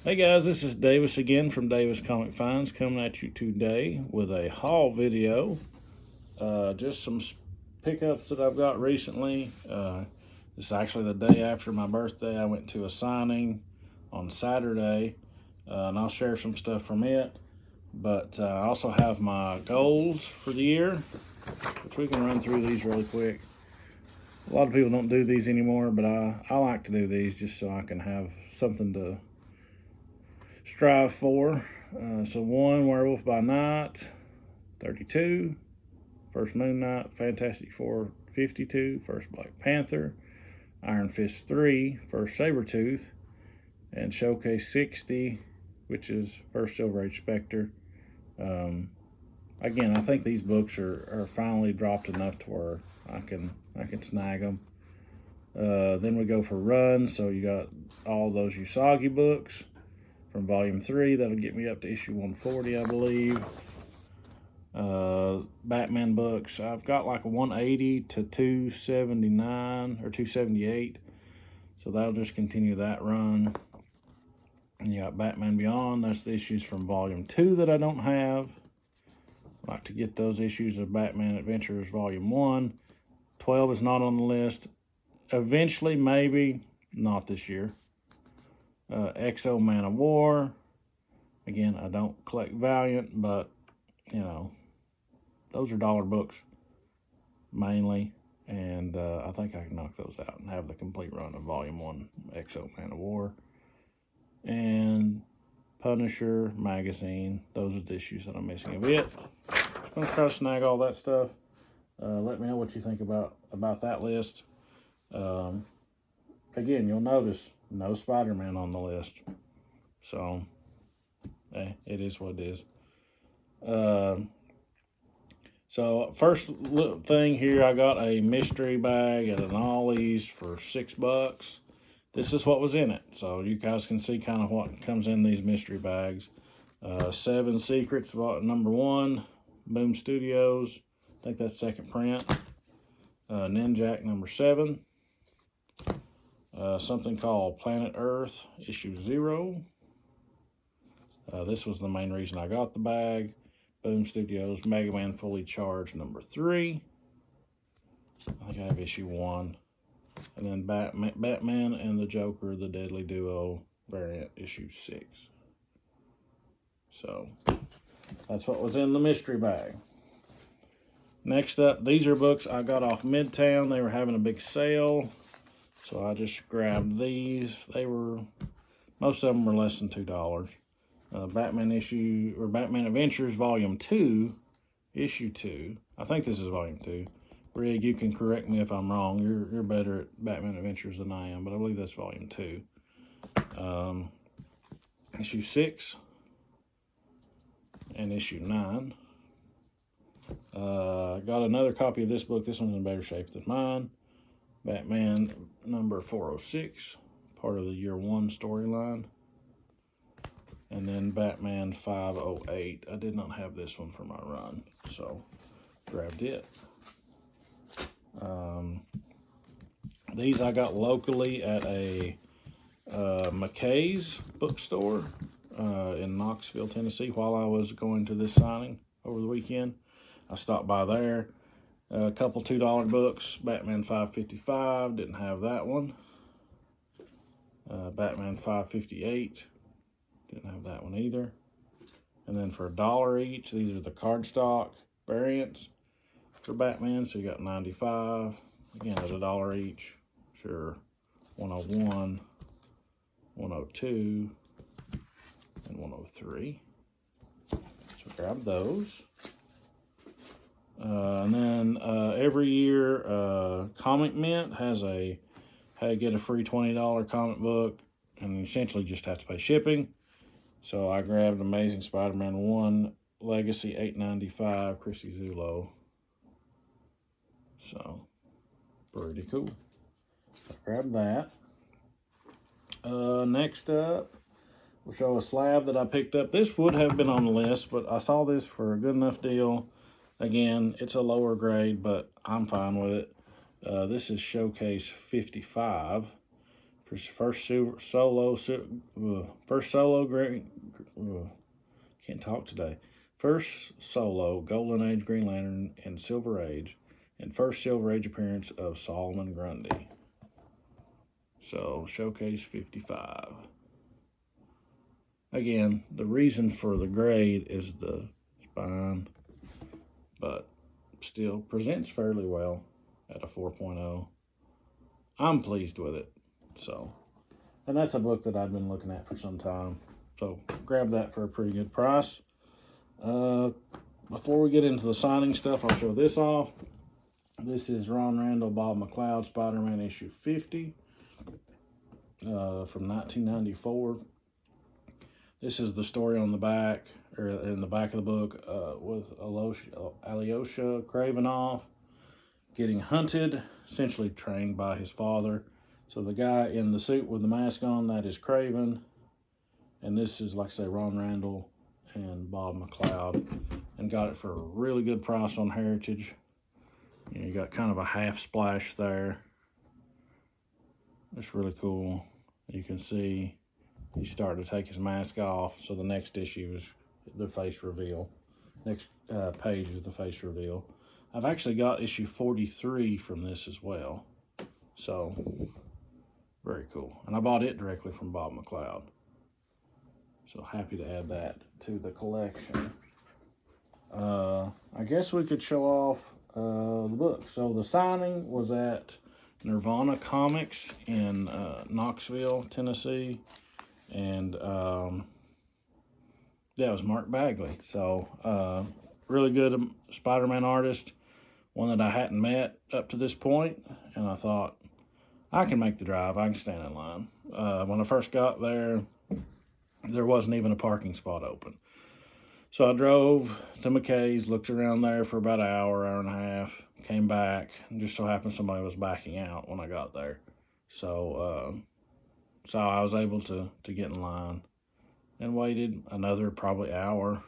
Hey guys, this is Davis again from Davis Comic Finds, coming at you today with a haul video. Just some pickups that I've got recently. This is actually the day after my birthday. I went to a signing on Saturday, and I'll share some stuff from it. But I also have my goals for the year, which we can run through these really quick. A lot of people don't do these anymore, but I like to do these just so I can have something to strive for. So 1, Werewolf by Night, 32. First Moon Knight, Fantastic Four, 52. First Black Panther, Iron Fist 3, First Sabretooth, and Showcase 60, which is First Silver Age Spectre. Again, I think these books are finally dropped enough to where I can snag them. Then we go for Run, so you got all those Usagi books from Volume 3. That'll get me up to issue 140, I believe. Batman books, I've got like a 180 to 279 or 278, so that'll just continue that run. And you got Batman Beyond, that's the issues from Volume 2 that I don't have. I'd like to get those issues of Batman Adventures Volume 1. 12 is not on the list. Eventually, maybe, not this year. XO Man of War. Again, I don't collect Valiant, but, you know, those are dollar books, mainly. And I think I can knock those out and have the complete run of Volume 1, XO Man of War. And Punisher Magazine. Those are the issues that I'm missing a bit. I'm going to try to snag all that stuff. Let me know what you think about that list. Again, you'll notice no Spider-Man on the list. So, it is what it is. So, first thing here, I got a mystery bag at an Ollie's for $6. This is what was in it. So, you guys can see kind of what comes in these mystery bags. 7 Secrets, number 1, Boom Studios. I think that's second print. Ninjak number 7. Something called Planet Earth, issue 0. This was the main reason I got the bag. Boom Studios, Mega Man Fully Charged number 3. I think I have issue 1. And then Batman and the Joker, the Deadly Duo variant, issue 6. So, that's what was in the mystery bag. Next up, these are books I got off Midtown. They were having a big sale, so I just grabbed these. Most of them were less than $2. Batman Adventures Volume 2, Issue 2. I think this is Volume 2. Rig, you can correct me if I'm wrong. You're better at Batman Adventures than I am, but I believe that's Volume 2. Issue 6 and Issue 9. Got another copy of this book. This one's in better shape than mine. Batman number 406, part of the Year 1 storyline. And then Batman 508. I did not have this one for my run, so grabbed it. These I got locally at a McKay's bookstore in Knoxville, Tennessee, while I was going to this signing over the weekend. I stopped by there. A couple $2 books. Batman 555, didn't have that one. Batman 558, didn't have that one either. And then for $1 each, these are the cardstock variants for Batman. So you got 95, again at $1 each. Sure, 101, 102, and 103. So grab those. And then every year, Comic Mint has a get a free $20 comic book, and you essentially just have to pay shipping. So I grabbed Amazing Spider-Man 1 Legacy $8.95, Chrissy Zulo. So pretty cool. So grab that. Next up, we'll show a slab that I picked up. This would have been on the list, but I saw this for a good enough deal. Again, it's a lower grade, but I'm fine with it. This is Showcase 55 for First solo can't talk today. First solo Golden Age Green Lantern and Silver Age, and first Silver Age appearance of Solomon Grundy. So Showcase 55. Again, the reason for the grade is the spine, but still presents fairly well at a 4.0. I'm pleased with it. So, and that's a book that I've been looking at for some time. So grab that for a pretty good price. Before we get into the signing stuff, I'll show this off. This is Ron Randall, Bob McLeod, Spider-Man issue 50 from 1994. This is the story on the back, or in the back of the book, with Alyosha Kravinoff getting hunted, essentially trained by his father. So the guy in the suit with the mask on, that is Kraven. And this is, like I say, Ron Randall and Bob McLeod. And got it for a really good price on Heritage. You got kind of a half splash there. It's really cool. You can see he's starting to take his mask off. So the next issue is the face reveal. Next page is the face reveal. I've actually got issue 43 from this as well. So, very cool. And I bought it directly from Bob McLeod. So happy to add that to the collection. I guess we could show off the book. So the signing was at Nirvana Comics in Knoxville, Tennessee. And yeah, it was Mark Bagley. So really good Spider-Man artist. One that I hadn't met up to this point. And I thought, I can make the drive. I can stand in line. When I first got there, there wasn't even a parking spot open. So I drove to McKay's, looked around there for about an hour, hour and a half, came back, and just so happened somebody was backing out when I got there. So so I was able to get in line and waited another probably hour.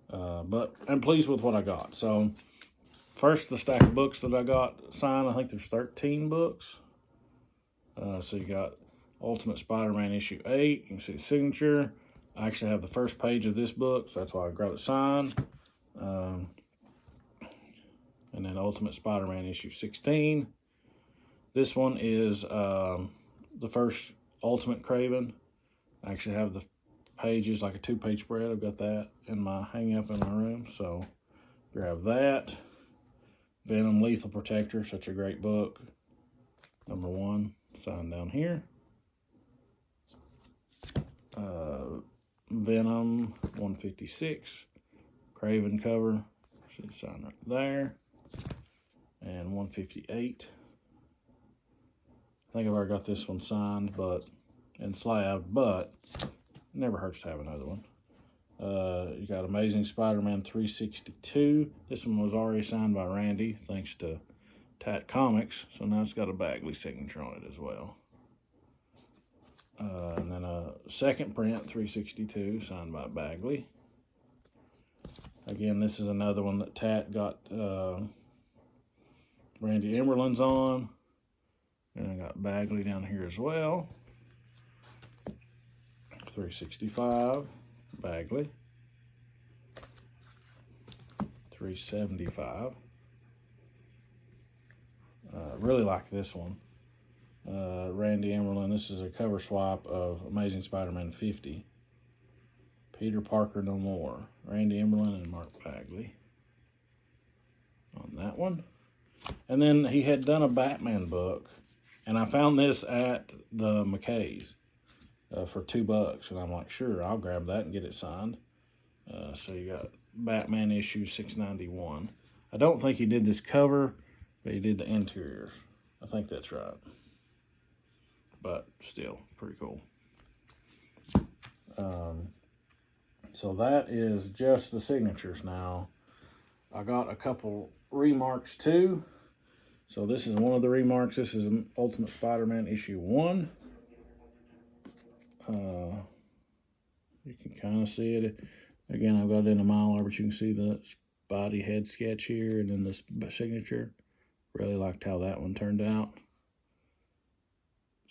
But I'm pleased with what I got. So first, the stack of books that I got signed, I think there's 13 books. So you got Ultimate Spider-Man issue 8. You can see the signature. I actually have the first page of this book, so that's why I grabbed it signed. And then Ultimate Spider-Man issue 16. This one is the first Ultimate Kraven. I actually have the pages, like a 2-page spread. I've got that in my hanging up in my room, so grab that. Venom Lethal Protector, such a great book. Number 1, signed down here. Venom 156, Kraven cover, see the sign right there, and 158. I think I've already got this one signed, and slabbed, but never hurts to have another one. You got Amazing Spider-Man 362. This one was already signed by Randy, thanks to Tat Comics, so now it's got a Bagley signature on it as well. And then a second print, 362, signed by Bagley. Again, this is another one that Tat got Randy Emberlin's on. And I got Bagley down here as well. 365, Bagley. 375. Really like this one. Randy Emberlin. This is a cover swap of Amazing Spider-Man 50. Peter Parker No More. Randy Emberlin and Mark Bagley on that one. And then he had done a Batman book, and I found this at the McKay's for $2. And I'm like, sure, I'll grab that and get it signed. So you got Batman issue 691. I don't think he did this cover, but he did the interiors. I think that's right. But still, pretty cool. So that is just the signatures now. I got a couple remarks too. So this is one of the remarks. This is Ultimate Spider-Man issue 1. You can kind of see it. Again, I've got it in a Mylar, but you can see the Spidey head sketch here and then this signature. Really liked how that one turned out.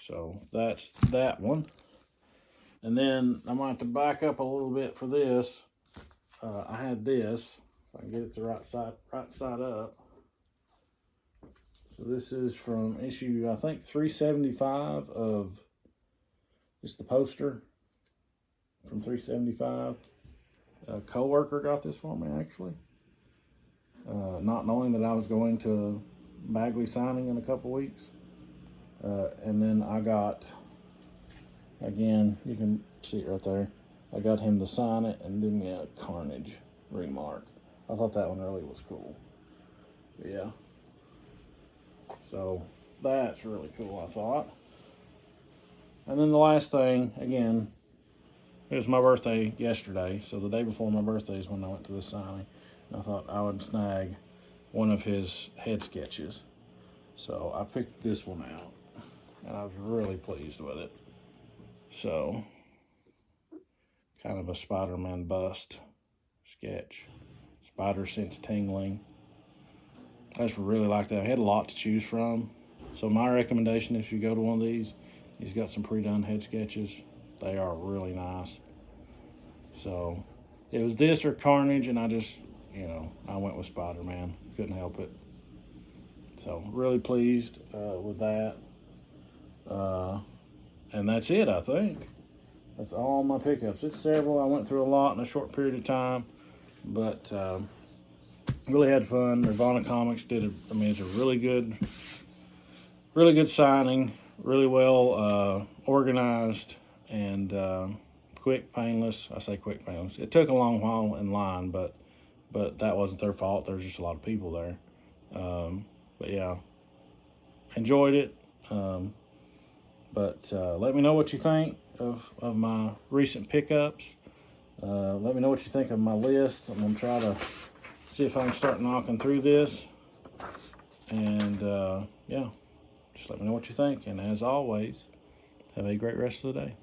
So that's that one. And then I'm going to have to back up a little bit for this. I had this. If I can get it the right side up. So this is from issue, I think, 375 of, it's the poster from 375. A co-worker got this for me, actually. Not knowing that I was going to Bagley signing in a couple weeks. And then I got, again, you can see it right there. I got him to sign it and give me a Carnage remark. I thought that one really was cool. But yeah. So that's really cool, I thought. And then the last thing, again, it was my birthday yesterday. So the day before my birthday is when I went to this signing. And I thought I would snag one of his head sketches. So I picked this one out. And I was really pleased with it. So, kind of a Spider-Man bust sketch. Spider sense tingling. I just really like that. I had a lot to choose from. So my recommendation, if you go to one of these, he's got some pre-done head sketches. They are really nice. So, it was this or Carnage, and I just, I went with Spider-Man. Couldn't help it. So, really pleased with that. And that's it, I think. That's all my pickups. It's several. I went through a lot in a short period of time, but really had fun. Nirvana Comics it's a really good signing, really well organized, and quick, painless. I say quick, painless. It took a long while in line, but that wasn't their fault. There's just a lot of people there. But yeah, enjoyed it. But let me know what you think of my recent pickups. Let me know what you think of my list. I'm going to try to see if I can start knocking through this. And yeah, just let me know what you think. And as always, have a great rest of the day.